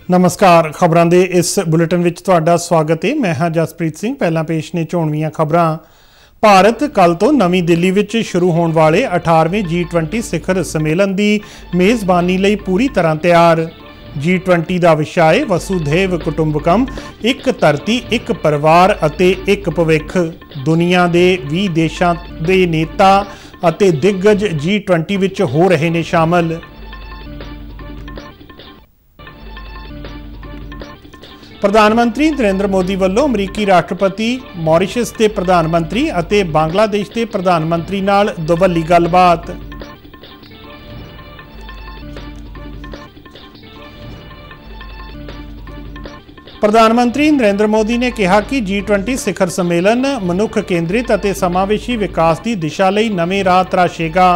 नमस्कार। खबरों के इस बुलेटिन में तुहाडा स्वागत है। मैं हाँ जसप्रीत सिंह। पहला पेश ने चोणवीं खबरां। भारत कल तो नवी दिल्ली में शुरू होने वाले 18वें G20 सिखर सम्मेलन की मेज़बानी लई पूरी तरह तैयार। G20 का विषय है वसुधैव कुटुंबकम, एक धरती एक परिवार अते एक भविख। दुनिया के 20 देशों के नेता अते दिग्गज G20 विच हो रहे ने शामिल। प्रधानमंत्री नरेंद्र मोदी वालों अमरीकी राष्ट्रपति, मॉरिशस के प्रधानमंत्री अते बांग्लादेश के प्रधानमंत्री नाल दोवली गलबात। प्रधानमंत्री नरेंद्र मोदी ने कहा कि G20 सिखर सम्मेलन मनुख केंद्रित अते समावेशी विकास की दिशा लई नवे राह तराशेगा।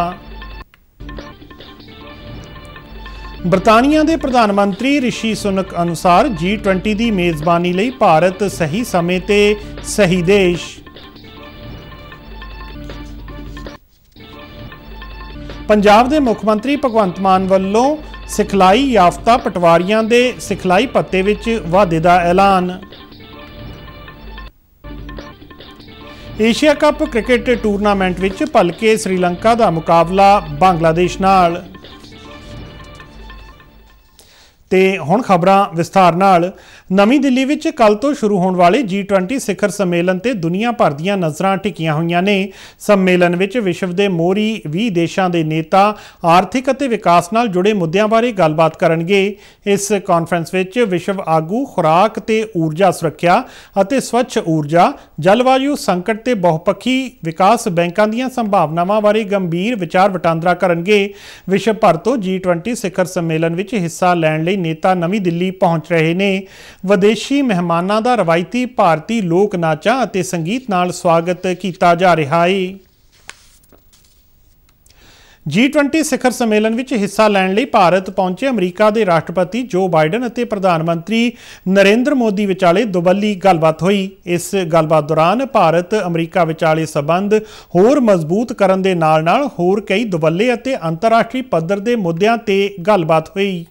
बरतानिया के प्रधानमंत्री ऋषि सुनक अनुसार G20 की मेज़बानी लई भारत सही समय ते सही देश। पंजाब के मुख्यमंत्री भगवंत मान वालों सिखलाई याफ्ता पटवारियों के सिखलाई भत्ते विच वाधे का ऐलान। एशिया कप क्रिकेट टूरनामेंट विच भलके श्रीलंका का मुकाबला बांग्लादेश नाल। ते हुण खबरां विस्तार नाल। नवी दिल्ली विच कल तो शुरू होने वाले G20 सिखर सम्मेलन ते दुनिया भर दीआं नज़रां टिकियां होईयां ने। सम्मेलन विच विश्व के मोहरी 20 देशों के नेता आर्थिक अते विकास नाल जुड़े मुद्दों बारे गलबात करनगे। इस कॉन्फ्रेंस विच विश्व आगू खुराक ते ऊर्जा सुरक्षा अते स्वच्छ ऊर्जा, जलवायु संकट ते बहुपक्षी विकास बैंकों दीआं संभावनावां बारे गंभीर विचार वटांदरा करनगे। विश्व भर तो G20 सिखर सम्मेलन विच हिस्सा लैण लई नेता नवी दिल्ली पहुंच रहे ने। विदेशी मेहमानों का रवायती भारती लोक नाचां अते संगीत नाल स्वागत किया जा रहा है। G20 सिखर सम्मेलन में हिस्सा लैण लई भारत पहुंचे अमरीका के राष्ट्रपति जो बाइडन अते प्रधानमंत्री नरेंद्र मोदी विचाले दुवल्ली गलबात हुई। इस गलबात दौरान भारत अमरीका विचाले संबंध होर मजबूत करन दे नाल नाल होर कई दुवल्ले अते अंतरराष्ट्रीय पद्धर के मुद्दों ते गलबात हुई।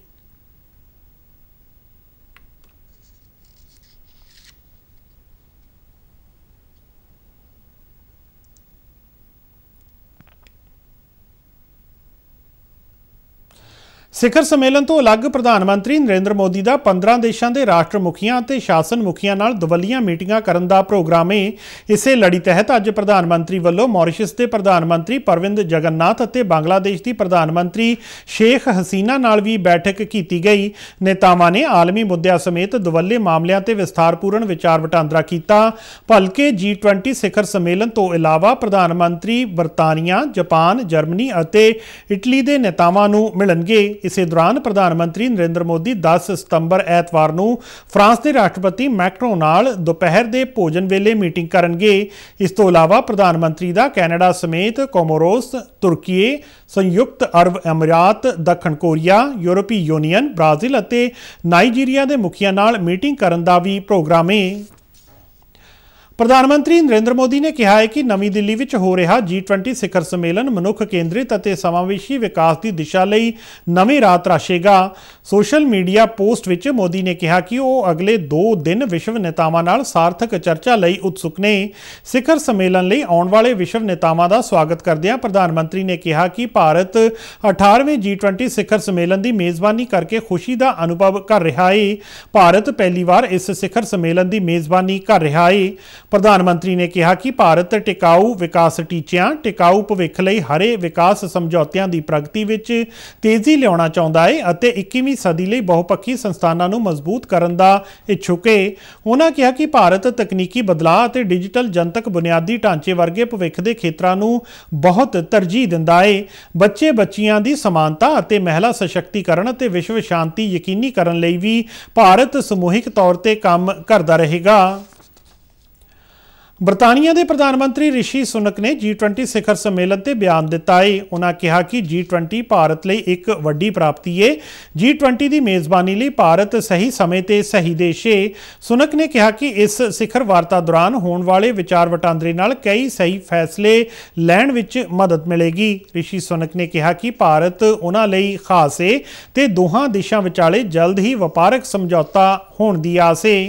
सिखर सम्मेलन तो अलग प्रधानमंत्री नरेंद्र मोदी का 15 देशों के राष्ट्र मुखियां ते शासन मुखियां नाल दुवल्लियां मीटिंगां करन दा प्रोग्राम है। इसे लड़ी तहत अज प्रधानमंत्री वालों मॉरिशस के प्रधानमंत्री परविंद जगन्नाथ अते बांग्लादेश की प्रधानमंत्री शेख हसीना नाल भी बैठक की गई। नेतावां ने आलमी मुद्दों समेत दुवल्ले मामलों ते विस्तारपूर्ण विचार वटांदरा किया। भलके G20 सिखर सम्मेलन तो इलावा प्रधानमंत्री बरतानिया, जापान, जर्मनी अते इटली के नेतावां नूं मिलणगे। इसे दौरान प्रधानमंत्री नरेंद्र मोदी 10 सितंबर ऐतवार नूं फ्रांस के राष्ट्रपति मैक्रों नाल दोपहर के भोजन वेले मीटिंग करनगे। इस तो इलावा प्रधानमंत्री का कैनेडा समेत कोमोरोस, तुर्की, संयुक्त अरब अमीरात, दक्षिण कोरिया, यूरोपीय यूनियन, ब्राजील अते नाइजीरिया के मुखिया नाल मीटिंग करन दा भी प्रोग्राम है। प्रधानमंत्री नरेंद्र मोदी ने कहा है कि नवी दिल्ली में हो रहा G20 सिखर सम्मेलन मनुख केंद्रित अते समावेशी विकास की दिशा लई नवे राह तराशेगा। Social media post which Modi ने कहा कि वो अगले 2 दिन विश्व नेतावां नाल सार्थक चर्चा लई उत्सुक ने। सिखर सम्मेलन लई आउण वाले विश्व नेतावां दा स्वागत करदिआं प्रधानमंत्री ने कहा कि भारत 18वें G20 सिखर सम्मेलन की मेज़बानी करके खुशी का अनुभव कर रहा है। भारत पहली बार इस सिखर सम्मेलन की मेज़बानी कर रहा है। प्रधानमंत्री ने कहा कि भारत टिकाऊ विकास टीचिਆਂ, टिकाऊ भविख लई हरे विकास समझौतिਆਂ की प्रगति विच तेजी लियाउणा चाहुंदा है अते 21वीं सदी लई बहुपक्षी संस्थानां नूं मजबूत करन दा इच्छुक है। उन्होंने कहा कि भारत तकनीकी बदलाव अते डिजिटल जनतक बुनियादी ढांचे वर्गे भविख के खेत्रां नूं बहुत तरजीह दिंदा है। बच्चे बच्चियां की समानता अते महिला सशक्तिकरण अते विश्व शांति यकीनी करन लई भी भारत समूहिक तौर ते काम करदा रहेगा। ਬਰਤਾਨੀਆ ਦੇ ਪ੍ਰਧਾਨ ਮੰਤਰੀ ਰਿਸ਼ੀ ਸੁਨਕ ਨੇ G20 ਸਿਖਰ ਸੰਮੇਲਨ ਤੇ ਬਿਆਨ ਦਿੱਤਾ ਹੈ। ਉਹਨਾਂ ਕਿਹਾ ਕਿ G20 ਭਾਰਤ ਲਈ ਇੱਕ ਵੱਡੀ ਪ੍ਰਾਪਤੀ ਹੈ। G20 ਦੀ ਮੇਜ਼ਬਾਨੀ ਲਈ ਭਾਰਤ ਸਹੀ ਸਮੇਂ ਤੇ ਸਹੀ ਦੇਸ਼ ਹੈ। ਸੁਨਕ ਨੇ ਕਿਹਾ ਕਿ ਇਸ ਸਿਖਰ ਵਾਰਤਾ ਦੌਰਾਨ ਹੋਣ ਵਾਲੇ ਵਿਚਾਰ ਵਟਾਂਦਰੇ ਨਾਲ ਕਈ ਸਹੀ ਫੈਸਲੇ ਲੈਣ ਵਿੱਚ ਮਦਦ ਮਿਲੇਗੀ। ਰਿਸ਼ੀ ਸੁਨਕ ਨੇ ਕਿਹਾ ਕਿ ਭਾਰਤ ਉਹਨਾਂ ਲਈ ਖਾਸ ਹੈ ਤੇ ਦੋਹਾਂ ਦੇਸ਼ਾਂ ਵਿਚਾਲੇ ਜਲਦ ਹੀ ਵਪਾਰਕ ਸਮਝੌਤਾ ਹੋਣ ਦੀ ਆਸ ਹੈ।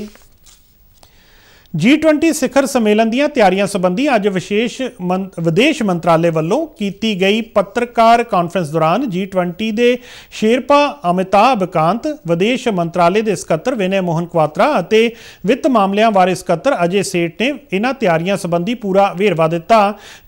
G20 ਸਿਖਰ ਸੰਮੇਲਨ ਦੀਆਂ ਤਿਆਰੀਆਂ ਸੰਬੰਧੀ ਅੱਜ ਵਿਦੇਸ਼ ਮੰਤਰਾਲੇ ਵੱਲੋਂ ਕੀਤੀ ਗਈ ਪੱਤਰਕਾਰ ਕਾਨਫਰੰਸ ਦੌਰਾਨ G20 ਦੇ ਸ਼ੇਰਪਾ ਅਮਿਤਾਭ ਕਾਂਤ, ਵਿਦੇਸ਼ ਮੰਤਰਾਲੇ ਦੇ ਸਕੱਤਰ ਵਿਨੇ ਮੋਹਨ ਕੁਆਤਰਾ ਅਤੇ ਵਿੱਤ ਮਾਮਲਿਆਂ ਬਾਰੇ ਸਕੱਤਰ ਅਜੇ ਸੇਠ ਨੇ ਇਹਨਾਂ ਤਿਆਰੀਆਂ ਸੰਬੰਧੀ ਪੂਰਾ ਵੇਰਵਾ ਦਿੱਤਾ।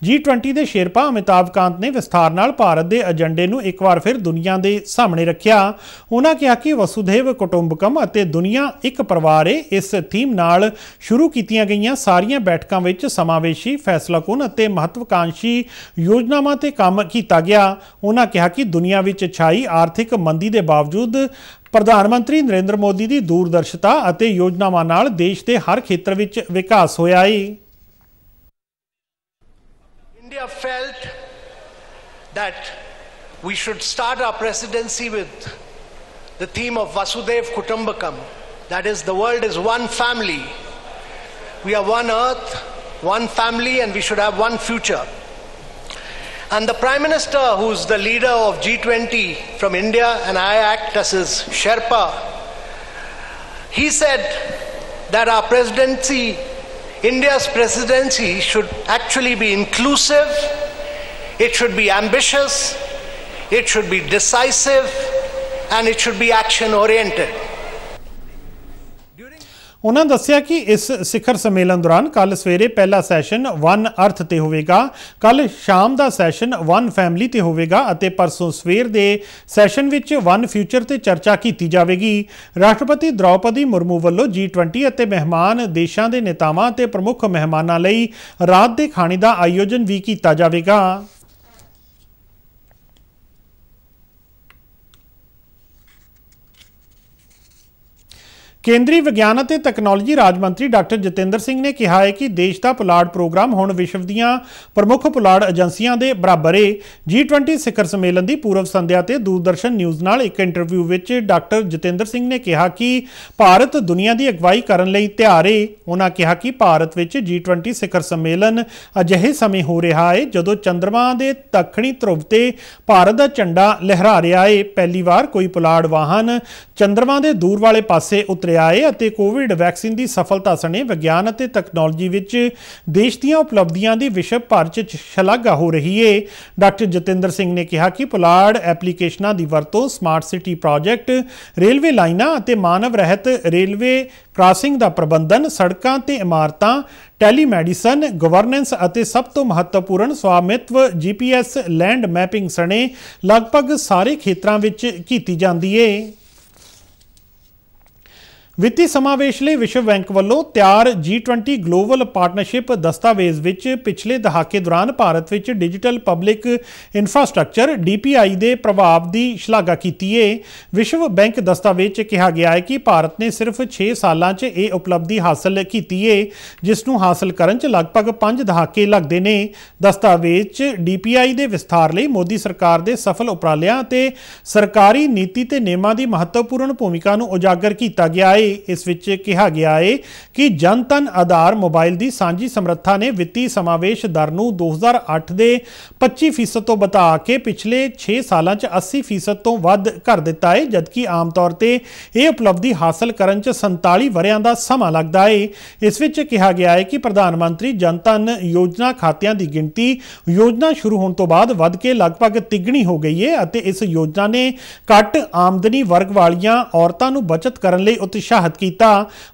G20 ਦੇ ਸ਼ੇਰਪਾ ਅਮਿਤਾਭ ਕਾਂਤ ਨੇ ਵਿਸਥਾਰ ਨਾਲ ਭਾਰਤ ਦੇ ਏਜੰਡੇ ਨੂੰ ਇੱਕ ਵਾਰ ਫਿਰ ਦੁਨੀਆ ਦੇ ਸਾਹਮਣੇ ਰੱਖਿਆ। ਉਹਨਾਂ ਕਿਹਾ ਕਿ ਵਸੁਧੈਵ ਕੁਟੁੰਬਕਮ ਅਤੇ ਦੁਨੀਆ ਇੱਕ ਪਰਿਵਾਰ ਹੈ। ਇਸ ਥੀਮ ਨਾਲ ਸ਼ੁਰੂ ਕੀਤੀਆਂ ਗਈਆਂ ਸਾਰੀਆਂ ਬੈਠਕਾਂ ਵਿੱਚ ਸਮਾਵੇਸ਼ੀ, ਫੈਸਲਾਕੁਨ ਅਤੇ ਮਹੱਤਵਾਕਾਂਸ਼ੀ ਯੋਜਨਾਵਾਂ ਤੇ ਕੰਮ ਕੀਤਾ ਗਿਆ। ਉਹਨਾਂ ਕਿਹਾ ਕਿ ਦੁਨੀਆ ਵਿੱਚ ਛਾਈ ਆਰਥਿਕ ਮੰਦੀ ਦੇ ਬਾਵਜੂਦ ਪ੍ਰਧਾਨ ਮੰਤਰੀ ਨਰਿੰਦਰ ਮੋਦੀ ਦੀ ਦੂਰਦਰਸ਼ਤਾ ਅਤੇ ਯੋਜਨਾਵਾਂ ਨਾਲ ਦੇਸ਼ ਦੇ ਹਰ ਖੇਤਰ ਵਿੱਚ ਵਿਕਾਸ ਹੋਇਆ ਹੈ। India felt that we should start our presidency with the theme of Vasudhaiv Kutumbakam, that is, the world is one family. We are one earth, one family, and we should have one future. And the Prime Minister, who's the leader of G20 from India, and I act as his Sherpa, he said that our presidency, India's presidency, should actually be inclusive, it should be ambitious, it should be decisive, and it should be action-oriented. ਉਹਨਾਂ ਦੱਸਿਆ ਕਿ ਇਸ ਸਿਖਰ ਸੰਮੇਲਨ ਦੌਰਾਨ ਕੱਲ੍ਹ ਸਵੇਰੇ ਪਹਿਲਾ ਸੈਸ਼ਨ ਵਨ ਅਰਥ ਤੇ ਹੋਵੇਗਾ, ਕੱਲ੍ਹ ਸ਼ਾਮ ਦਾ ਸੈਸ਼ਨ ਵਨ ਫੈਮਿਲੀ ਤੇ ਹੋਵੇਗਾ ਅਤੇ ਪਰਸੋਂ ਸਵੇਰ ਦੇ ਸੈਸ਼ਨ ਵਿੱਚ ਵਨ ਫਿਊਚਰ ਤੇ ਚਰਚਾ ਕੀਤੀ ਜਾਵੇਗੀ। ਰਾਸ਼ਟਰਪਤੀ ਦ੍ਰੌਪਦੀ ਮੁਰਮੂ ਵੱਲੋਂ G20 ਅਤੇ ਮਹਿਮਾਨ ਦੇਸ਼ਾਂ ਦੇ ਨੇਤਾਵਾਂ ਅਤੇ ਪ੍ਰਮੁੱਖ ਮਹਿਮਾਨਾਂ ਲਈ ਰਾਤ ਦੇ ਖਾਣੇ ਦਾ ਆਯੋਜਨ ਵੀ ਕੀਤਾ ਜਾਵੇਗਾ। ਕੇਂਦਰੀ ਵਿਗਿਆਨ ਅਤੇ ਤਕਨਾਲੋਜੀ ਰਾਜ ਮੰਤਰੀ ਡਾਕਟਰ ਜਤਿੰਦਰ ਸਿੰਘ ਨੇ ਕਿਹਾ ਹੈ ਕਿ ਦੇਸ਼ ਦਾ ਪੁਲਾੜ ਪ੍ਰੋਗਰਾਮ ਹੁਣ ਵਿਸ਼ਵ ਦੀਆਂ ਪ੍ਰਮੁੱਖ ਪੁਲਾੜ ਏਜੰਸੀਆਂ ਦੇ ਬਰਾਬਰ ਹੈ। G20 ਸਿਖਰ ਸੰਮੇਲਨ ਦੀ ਪੂਰਵ ਸੰਧਿਆ ਤੇ ਦੂਰਦਰਸ਼ਨ ਨਿਊਜ਼ ਨਾਲ ਇੱਕ ਇੰਟਰਵਿਊ ਵਿੱਚ ਡਾਕਟਰ ਜਤਿੰਦਰ ਸਿੰਘ ਨੇ ਕਿਹਾ ਕਿ ਭਾਰਤ ਦੁਨੀਆ ਦੀ ਅਗਵਾਈ ਕਰਨ ਲਈ ਤਿਆਰ ਹੈ। ਉਹਨਾਂ ਕਿਹਾ ਕਿ ਭਾਰਤ ਵਿੱਚ G20 ਸਿਖਰ ਸੰਮੇਲਨ ਅਜਿਹੇ ਸਮੇਂ ਹੋ ਰਿਹਾ ਹੈ ਜਦੋਂ ਚੰਦਰਮਾ ਦੇ ਦੱਖਣੀ ਧਰੁਵ ਤੇ ਭਾਰਤ ਦਾ ਝੰਡਾ ਲਹਿਰਾ ਰਿਹਾ ਹੈ। ਪਹਿਲੀ ਵਾਰ ਕੋਈ ਪੁਲਾੜ ਵਾਹਨ ਚੰਦਰਮਾ ਦੇ ਦੂਰ ਵਾਲੇ ਪਾਸੇ ਉਤਰਿਆ ਹੈ ਅਤੇ ਕੋਵਿਡ ਵੈਕਸੀਨ ਦੀ ਸਫਲਤਾ ਸਣੇ ਵਿਗਿਆਨ ਅਤੇ ਤਕਨਾਲੋਜੀ ਵਿੱਚ ਦੇਸ਼ ਦੀਆਂ ਉਪਲਬਧੀਆਂ ਦੀ ਵਿਸ਼ਵ ਭਰ 'ਚ ਸ਼ਲਾਘਾ ਹੋ ਰਹੀ ਹੈ। ਡਾਕਟਰ ਜਤਿੰਦਰ ਸਿੰਘ ਨੇ ਕਿਹਾ ਕਿ ਪੁਲਾੜ ਐਪਲੀਕੇਸ਼ਨਾਂ ਦੀ ਵਰਤੋਂ ਸਮਾਰਟ ਸਿਟੀ ਪ੍ਰੋਜੈਕਟ, ਰੇਲਵੇ ਲਾਈਨਾਂ ਅਤੇ ਮਾਨਵ ਰਹਿਤ ਰੇਲਵੇ ਕ੍ਰਾਸਿੰਗ ਦਾ ਪ੍ਰਬੰਧਨ, ਸੜਕਾਂ ਤੇ ਇਮਾਰਤਾਂ, ਟੈਲੀਮੈਡੀਸਨ, ਗਵਰਨੈਂਸ ਅਤੇ ਸਭ ਤੋਂ ਮਹੱਤਵਪੂਰਨ ਸਵਾਮਿਤਵ GPS ਲੈਂਡ ਮੈਪਿੰਗ ਸਣੇ ਲਗਭਗ ਸਾਰੇ ਖੇਤਰਾਂ ਵਿੱਚ ਕੀਤੀ ਜਾਂਦੀ ਹੈ। ਵਿੱਤੀ ਸਮਾਵੇਸ਼ ਲਈ ਵਿਸ਼ਵ ਬੈਂਕ ਵੱਲੋਂ ਤਿਆਰ G20 ਗਲੋਬਲ ਪਾਰਟਨਰਸ਼ਿਪ ਦਸਤਾਵੇਜ਼ ਵਿੱਚ ਪਿਛਲੇ ਦਹਾਕੇ ਦੌਰਾਨ ਭਾਰਤ ਵਿੱਚ ਡਿਜੀਟਲ ਪਬਲਿਕ ਇਨਫਰਾਸਟ੍ਰਕਚਰ DPI ਦੇ ਪ੍ਰਭਾਵ ਦੀ ਸ਼ਲਾਘਾ ਕੀਤੀ ਹੈ। ਵਿਸ਼ਵ ਬੈਂਕ ਦਸਤਾਵੇਜ਼ 'ਚ ਕਿਹਾ ਗਿਆ ਹੈ ਕਿ ਭਾਰਤ ਨੇ ਸਿਰਫ 6 ਸਾਲਾਂ 'ਚ ਇਹ ਉਪਲਬਧੀ ਹਾਸਲ ਕੀਤੀ ਹੈ, ਜਿਸ ਨੂੰ ਹਾਸਲ ਕਰਨ 'ਚ ਲਗਭਗ 5 ਦਹਾਕੇ ਲੱਗਦੇ ਨੇ। ਦਸਤਾਵੇਜ਼ 'ਚ DPI ਦੇ ਵਿਸਥਾਰ ਲਈ ਮੋਦੀ ਸਰਕਾਰ ਦੇ ਸਫਲ ਉਪਰਾਲਿਆਂ ਅਤੇ ਸਰਕਾਰੀ ਨੀਤੀ ਤੇ ਨਿਯਮਾਂ ਦੀ ਮਹੱਤਵਪੂਰਨ ਭੂਮਿਕਾ ਨੂੰ ਉਜਾਗਰ ਕੀਤਾ ਗਿਆ ਹੈ। ਇਸ ਵਿੱਚ ਕਿਹਾ ਗਿਆ ਹੈ ਕਿ ਜਨਧਨ ਆਧਾਰ ਮੋਬਾਈਲ ਦੀ ਸਾਂਝੀ ਸਮਰੱਥਾ ਨੇ ਵਿੱਤੀ ਸਮਾਵੇਸ਼ ਦਰ ਨੂੰ 2008 ਦੇ 25% ਤੋਂ ਵਧਾ ਕੇ ਪਿਛਲੇ 6 ਸਾਲਾਂ 'ਚ 80% ਤੋਂ ਵੱਧ ਕਰ ਦਿੱਤਾ ਹੈ, ਜਦਕਿ ਆਮ ਤੌਰ ਤੇ ਇਹ ਉਪਲਬਧੀ ਹਾਸਲ ਕਰਨ 'ਚ 47 ਵਰ੍ਹਿਆਂ ਦਾ ਸਮਾਂ ਲੱਗਦਾ ਹੈ। ਇਸ ਵਿੱਚ ਕਿਹਾ ਗਿਆ ਹੈ ਕਿ ਪ੍ਰਧਾਨ ਮੰਤਰੀ ਜਨਧਨ ਯੋਜਨਾ ਖਾਤਿਆਂ ਦੀ ਗਿਣਤੀ ਯੋਜਨਾ ਸ਼ੁਰੂ ਹੋਣ ਤੋਂ ਬਾਅਦ ਵੱਧ ਕੇ ਲਗਭਗ ਤਿੱਗਣੀ ਹੋ ਗਈ ਹੈ ਅਤੇ ਇਸ ਯੋਜਨਾ ਨੇ ਘੱਟ ਆਮਦਨੀ ਵਰਗ ਵਾਲੀਆਂ ਔਰਤਾਂ ਨੂੰ ਬਚਤ ਕਰਨ ਲਈ ਉਤਸ਼ਾਹਿਤ ਕੀਤਾ।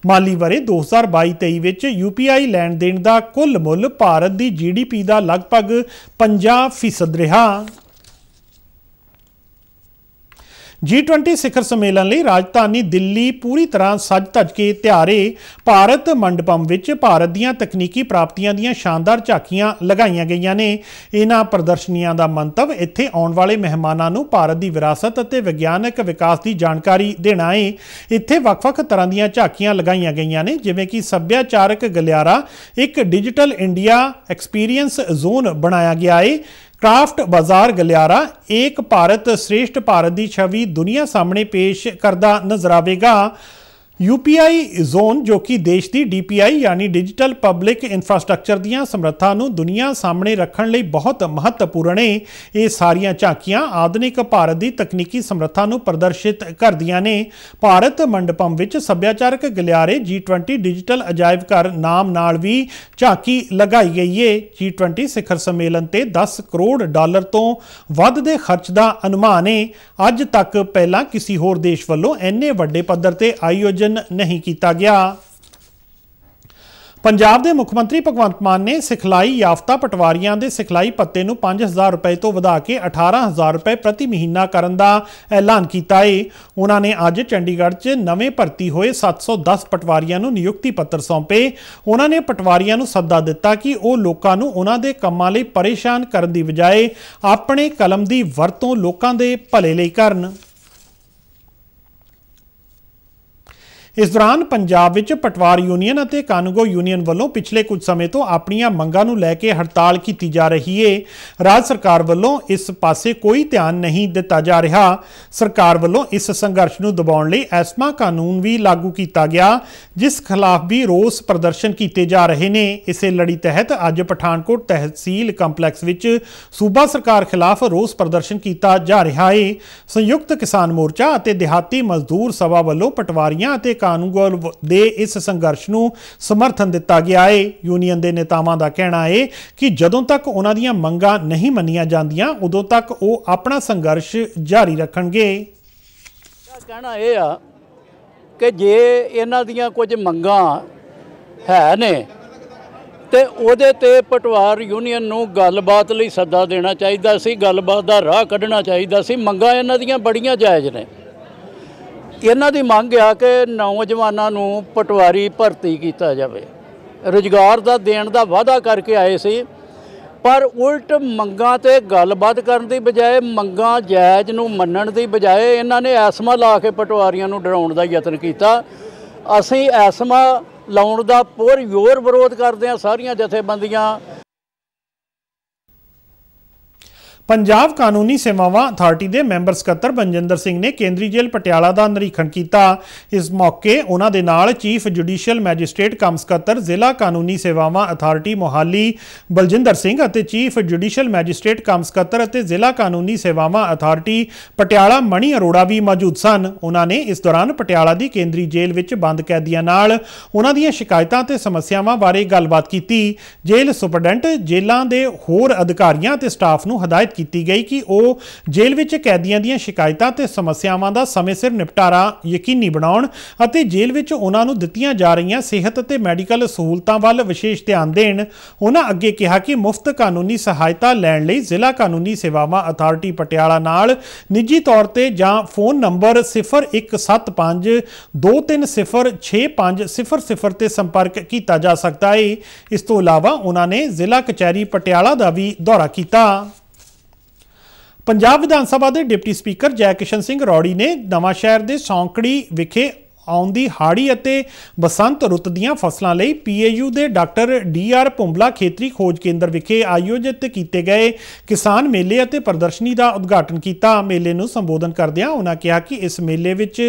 ਮਾਲੀ ਵਰ੍ਹੇ 2022-23 ਵਿੱਚ UPI ਲੈਣ ਦੇਣ ਦਾ ਕੁੱਲ ਮੁੱਲ ਭਾਰਤ ਦੀ GDP ਦਾ ਲਗਭਗ 50% ਰਿਹਾ। G20 ਸਿਖਰ ਸੰਮੇਲਨ ਲਈ ਰਾਜਧਾਨੀ ਦਿੱਲੀ ਪੂਰੀ ਤਰ੍ਹਾਂ ਸੱਜ ਧੱਜ ਕੇ ਤਿਆਰੇ। ਭਾਰਤ ਮੰਡਪਮ ਵਿੱਚ ਭਾਰਤ ਦੀਆਂ ਤਕਨੀਕੀ ਪ੍ਰਾਪਤੀਆਂ ਦੀਆਂ ਸ਼ਾਨਦਾਰ ਝਾਕੀਆਂ ਲਗਾਈਆਂ ਗਈਆਂ ਨੇ। ਇਹਨਾਂ ਪ੍ਰਦਰਸ਼ਨੀਆਂ ਦਾ ਮੰਤਵ ਇੱਥੇ ਆਉਣ ਵਾਲੇ ਮਹਿਮਾਨਾਂ ਨੂੰ ਭਾਰਤ ਦੀ ਵਿਰਾਸਤ ਅਤੇ ਵਿਗਿਆਨਕ ਵਿਕਾਸ ਦੀ ਜਾਣਕਾਰੀ ਦੇਣਾ ਹੈ। ਇੱਥੇ ਵੱਖ-ਵੱਖ ਤਰ੍ਹਾਂ ਦੀਆਂ ਝਾਕੀਆਂ ਲਗਾਈਆਂ ਗਈਆਂ ਨੇ, ਜਿਵੇਂ ਕਿ ਸੱਭਿਆਚਾਰਕ ਗਲਿਆਰਾ, ਇੱਕ ਡਿਜੀਟਲ ਇੰਡੀਆ ਐਕਸਪੀਰੀਅੰਸ ਜ਼ੋਨ ਬਣਾਇਆ ਗਿਆ ਹੈ। क्राफ्ट बाजार गलियारा एक भारत श्रेष्ठ भारत की छवि दुनिया सामने पेश करता नजर आएगा। UPI जोन जो कि देश की DPI यानी डिजिटल पब्लिक इंफ्रास्ट्रक्चर दीयां समर्थां नूं दुनिया सामने रखण लई बहुत महत्वपूर्ण है। ये सारियां झांकियां आधुनिक भारत की तकनीकी समर्थां नूं प्रदर्शित करदियां ने। भारत मंडपम विच सभ्याचारक गलियारे G20 डिजिटल अजायब घर नाम नाल भी झांकी लगाई गई है। G20 सिखर सम्मेलन ते $10 करोड़ तो वध दे खर्च का अनुमान है। अज तक पहला किसी होर देश वालों इन्ने वड्डे पद्धर ते आयोजन नहीं किया गया। पंजाब के मुख मंत्री भगवंत मान ने सिखलाई याफ्ता पटवारियों के सिखलाई भत्ते नूं 5,000 रुपए तो वधा के 18,000 रुपए प्रति महीना करने का ऐलान किया है। उन्होंने अज चंडीगढ़ च नवे भर्ती हुए 710 पटवारियों नूं नियुक्ति पत्र सौंपे। उन्होंने पटवारियों नूं सद्दा दिता कि वो लोगों नूं उन्हां दे कम्मां लई परेशान करन दी बजाए अपने कलम की वरतों लोगों के भले लई करन। इस दौरान पंजाब विच पटवार यूनीयन और कानूगो यूनीयन वालों पिछले कुछ समय तो अपनियां मंगां नूं लैके हड़ताल की जा रही है। राज्य सरकार वालों इस पासे कोई ध्यान नहीं दिता जा रहा। सरकार वालों इस संघर्ष नूं दबाउण लई एस्मा कानून भी लागू किया गया, जिस खिलाफ भी रोस प्रदर्शन किए जा रहे ने। इसे लड़ी तहत अज पठानकोट तहसील कंपलैक्स विच सूबा सरकार खिलाफ रोस प्रदर्शन किया जा रहा है। संयुक्त किसान मोर्चा और देहाती मजदूर सभा वालों पटवारियां और कानूगो दे इस संघर्ष नूं समर्थन दिता गया है। यूनीयन के नेतावां दा कहना है कि जदों तक उन्हां दीयां मंगां नहीं मन्नियां जांदियां उदों तक वो अपना संघर्ष जारी रखणगे। कहना यह आ कि जे इन्हां दीयां कुछ मंगां है ने ते उहदे ते पटवार यूनीयन नूं गलबात लई सद्दा देना चाहिदा सी, गलबात दा राह कढना चाहिदा सी। मंगां इन्हां दीयां बड़ियां जायज़ ने। इन्हां दी मंग आ कि नौजवानों नूं पटवारी भर्ती किया जाए, रोजगार का देण का वादा करके आए सी, पर उल्ट मंगां ते गलबात करन दी बजाए मंगां जायज़ नूं मन्नण दी बजाए इन्हां ने ऐसमा ला के पटवारियां नूं डराउण दा यतन कीता। असीं ऐसमा लाउण दा पुरजोर विरोध करदे हां। सारियां जथेबंदियां पंजाब कानूनी सेवावां अथार्टी के मैंबर सकत्तर बलजिंदर सिंह ने केंद्रीय जेल पटियाला का निरीखण किया। इस मौके उन्हां दे नाल चीफ जुडिशियल मैजिस्ट्रेट कम सकत्तर जिला कानूनी सेवावां अथार्टी मोहाली बलजिंदर सिंह और चीफ जुडिशियल मैजिस्ट्रेट कम सकत्तर और जिला कानूनी सेवावां अथार्टी पटियाला मणि अरोड़ा भी मौजूद सन। उन्होंने इस दौरान पटियाला की केंद्रीय जेल विच बंद कैदियों नाल उन्हां दीयां शिकायतां ते समस्यावां बारे गलबात की। जेल सुपरडेंट जेलों के होर अधिकारियों ते स्टाफ नूं हदायत की गई कि वह जेल विच कैदियों दी शिकायतां ते समस्यावां दा समय सिर निपटारा यकीनी बनाउण अते जेल विच उन्हां नूं दित्तियां जा रहीआं सेहत ते मैडिकल सहूलतां वल विशेष ध्यान देण। उन्हां अगे कहा कि मुफ्त कानूनी सहायता लैण लई जिला कानूनी सेवावां अथार्टी पटियाला नाल निजी तौर ते जां फोन नंबर 0175 230 6500 ते संपर्क किया जा सकता है। इस तो इलावा उन्होंने जिला कचहरी पटियाला का भी दौरा किया। पंजाब विधान सभा के डिप्टी स्पीकर जय किशन सिंह रौड़ी ने नवांशहर के सौंकड़ी विखे आउंदी हाड़ी अते बसंत रुत दीआं फसलों लई PAU के डॉक्टर DR भुंबला खेतरी खोज केंद्र विखे आयोजित किए गए किसान मेले अते प्रदर्शनी का उद्घाटन किया। मेले नूं संबोधन करदिआं उन्हां कहा कि इस मेले विच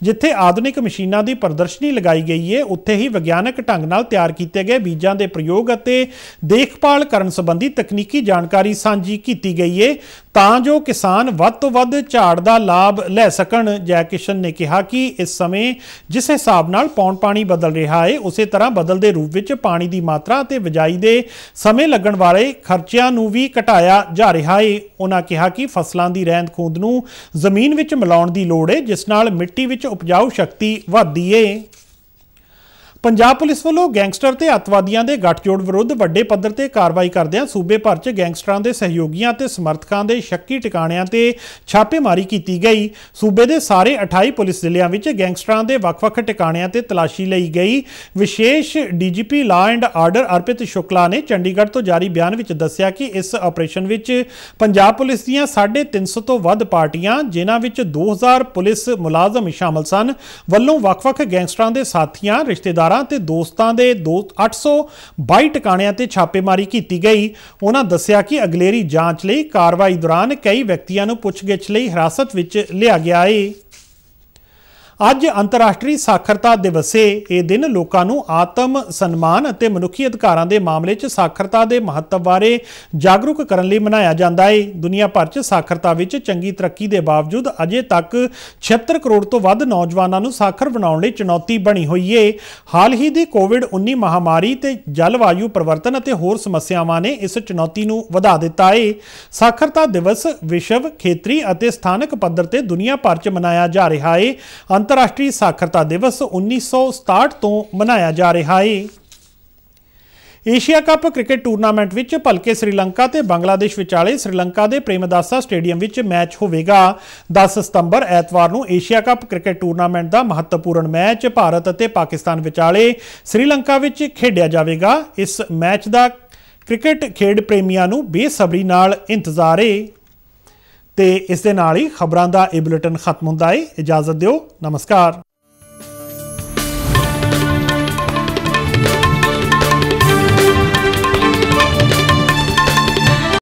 जिथे आधुनिक मशीनां की प्रदर्शनी लगाई गई है उत्थे ही विग्यानक ढंग नाल तैयार किए गए बीजां के प्रयोग अते देखभाल करन संबंधी तकनीकी जानकारी साझी की गई है तां जो किसान वध तो वध झाड़ का लाभ लै सकण। जय किशन ने कहा कि इस समय जिस हिसाब नाल पौण पानी बदल रहा है उस तरह बदलते रूप में पानी की मात्रा ते बिजाई के समय लगन वाले खर्चियां नूं भी घटाया जा रहा है। उन्होंने कहा कि फसलों की रहंद खूंद नूं जमीन विच मिलाउण की लोड़ है जिस नाल मिट्टी विच उपजाऊ शक्ति वधदी है। पंजाब पुलिस ਵੱਲੋਂ ਗੈਂਗਸਟਰ ਤੇ ਅੱਤਵਾਦੀਆਂ ਦੇ ਗੱਠਜੋੜ ਵਿਰੁੱਧ ਵੱਡੇ ਪੱਧਰ ਤੇ ਕਾਰਵਾਈ ਕਰਦਿਆਂ ਸੂਬੇ ਭਰ 'ਚ ਗੈਂਗਸਟਰਾਂ ਦੇ ਸਹਿਯੋਗੀਆਂ ਤੇ ਸਮਰਥਕਾਂ ਦੇ ਸ਼ੱਕੀ ਟਿਕਾਣਿਆਂ ਤੇ ਛਾਪੇਮਾਰੀ ਕੀਤੀ ਗਈ। ਸੂਬੇ ਦੇ ਸਾਰੇ 28 ਪੁਲਿਸ ਜ਼ਿਲ੍ਹਿਆਂ ਵਿੱਚ ਗੈਂਗਸਟਰਾਂ ਦੇ ਵੱਖ-ਵੱਖ ਟਿਕਾਣਿਆਂ ਤੇ ਤਲਾਸ਼ੀ ਲਈ ਗਈ। ਵਿਸ਼ੇਸ਼ DGP law and order Arpit Shukla ਨੇ ਚੰਡੀਗੜ੍ਹ ਤੋਂ ਜਾਰੀ ਬਿਆਨ ਵਿੱਚ ਦੱਸਿਆ ਕਿ ਇਸ ਆਪਰੇਸ਼ਨ ਵਿੱਚ ਪੰਜਾਬ ਪੁਲਿਸ ਦੀਆਂ 350 ਤੋਂ ਵੱਧ ਪਾਰਟੀਆਂ, ਜਿਨ੍ਹਾਂ ਵਿੱਚ 2000 ਪੁਲਿਸ ਮੁਲਾਜ਼ਮ ਸ਼ਾਮਲ ਸਨ, ਵੱਲੋਂ ਵੱਖ-ਵੱਖ ਗੈਂਗਸਟਰਾਂ ਦੇ ਸਾਥੀਆਂ, ਰਿਸ਼ਤੇਦਾਰਾਂ ਤੇ ਦੋਸਤਾਂ ਦੇ 822 ਟਿਕਾਣਿਆਂ ਤੇ ਛਾਪੇਮਾਰੀ ਕੀਤੀ ਗਈ। ਉਹਨਾਂ ਦੱਸਿਆ ਕਿ ਅਗਲੇਰੀ ਜਾਂਚ ਲਈ ਕਾਰਵਾਈ ਦੌਰਾਨ ਕਈ ਵਿਅਕਤੀਆਂ ਨੂੰ ਪੁੱਛਗਿੱਛ ਲਈ ਹਿਰਾਸਤ ਵਿੱਚ ਲਿਆ ਗਿਆ ਹੈ। ਅੱਜ ਅੰਤਰਰਾਸ਼ਟਰੀ ਸਾਖਰਤਾ ਦਿਵਸ ਹੈ। ਇਹ ਦਿਨ ਲੋਕਾਂ ਨੂੰ ਆਤਮ ਸਨਮਾਨ ਅਤੇ ਮਨੁੱਖੀ ਅਧਿਕਾਰਾਂ ਦੇ ਮਾਮਲੇ 'ਚ ਸਾਖਰਤਾ ਦੇ ਮਹੱਤਵ ਬਾਰੇ ਜਾਗਰੂਕ ਕਰਨ ਲਈ ਮਨਾਇਆ ਜਾਂਦਾ ਹੈ। ਦੁਨੀਆ ਭਰ 'ਚ ਸਾਖਰਤਾ ਵਿੱਚ ਚੰਗੀ ਤਰੱਕੀ ਦੇ ਬਾਵਜੂਦ ਅਜੇ ਤੱਕ 76 ਕਰੋੜ ਤੋਂ ਵੱਧ ਨੌਜਵਾਨਾਂ ਨੂੰ ਸਾਖਰ ਬਣਾਉਣ ਲਈ ਚੁਣੌਤੀ ਬਣੀ ਹੋਈ ਹੈ। ਹਾਲ ਹੀ ਦੀ ਕੋਵਿਡ-19 ਮਹਾਮਾਰੀ ਤੇ ਜਲਵਾਯੂ ਪਰਿਵਰਤਨ ਅਤੇ ਹੋਰ ਸਮੱਸਿਆਵਾਂ ਨੇ ਇਸ ਚੁਣੌਤੀ ਨੂੰ ਵਧਾ ਦਿੱਤਾ ਹੈ। ਸਾਖਰਤਾ ਦਿਵਸ ਵਿਸ਼ਵ, ਖੇਤਰੀ ਅਤੇ ਸਥਾਨਕ ਪੱਧਰ ਤੇ ਦੁਨੀਆ ਭਰ 'ਚ ਮਨਾਇਆ ਜਾ ਰਿਹਾ ਹੈ। ਅੰਤਰਰਾਸ਼ਟਰੀ ਸਾਖਰਤਾ ਦਿਵਸ 1967 ਤੋਂ ਮਨਾਇਆ ਜਾ ਰਿਹਾ ਹੈ। ਏਸ਼ੀਆ ਕੱਪ ਕ੍ਰਿਕਟ ਟੂਰਨਾਮੈਂਟ ਵਿੱਚ ਭਲਕੇ ਸ੍ਰੀਲੰਕਾ ਤੇ ਬੰਗਲਾਦੇਸ਼ ਵਿਚਾਲੇ ਸ੍ਰੀਲੰਕਾ ਦੇ ਪ੍ਰੇਮਦਾਸਾ ਸਟੇਡੀਅਮ ਵਿੱਚ ਮੈਚ ਹੋਵੇਗਾ। 10 ਸਤੰਬਰ ਐਤਵਾਰ ਨੂੰ ਏਸ਼ੀਆ ਕੱਪ ਕ੍ਰਿਕਟ ਟੂਰਨਾਮੈਂਟ ਦਾ ਮਹੱਤਵਪੂਰਨ ਮੈਚ ਭਾਰਤ ਅਤੇ ਪਾਕਿਸਤਾਨ ਵਿਚਾਲੇ ਸ੍ਰੀਲੰਕਾ ਵਿੱਚ ਖੇਡਿਆ ਜਾਵੇਗਾ। ਇਸ ਮੈਚ ਦਾ ਕ੍ਰਿਕਟ ਖੇਡ ਪ੍ਰੇਮੀਆਂ ਨੂੰ ਬੇਸਬਰੀ ਨਾਲ ਇੰਤਜ਼ਾਰ ਹੈ। ਤੇ ਇਸ ਦੇ ਨਾਲ ਹੀ ਖਬਰਾਂ ਦਾ ਇਹ ਬੁਲੇਟਿਨ ਖਤਮ ਹੁੰਦਾ ਹੈ। ਇਜਾਜ਼ਤ ਦਿਓ। ਨਮਸਕਾਰ।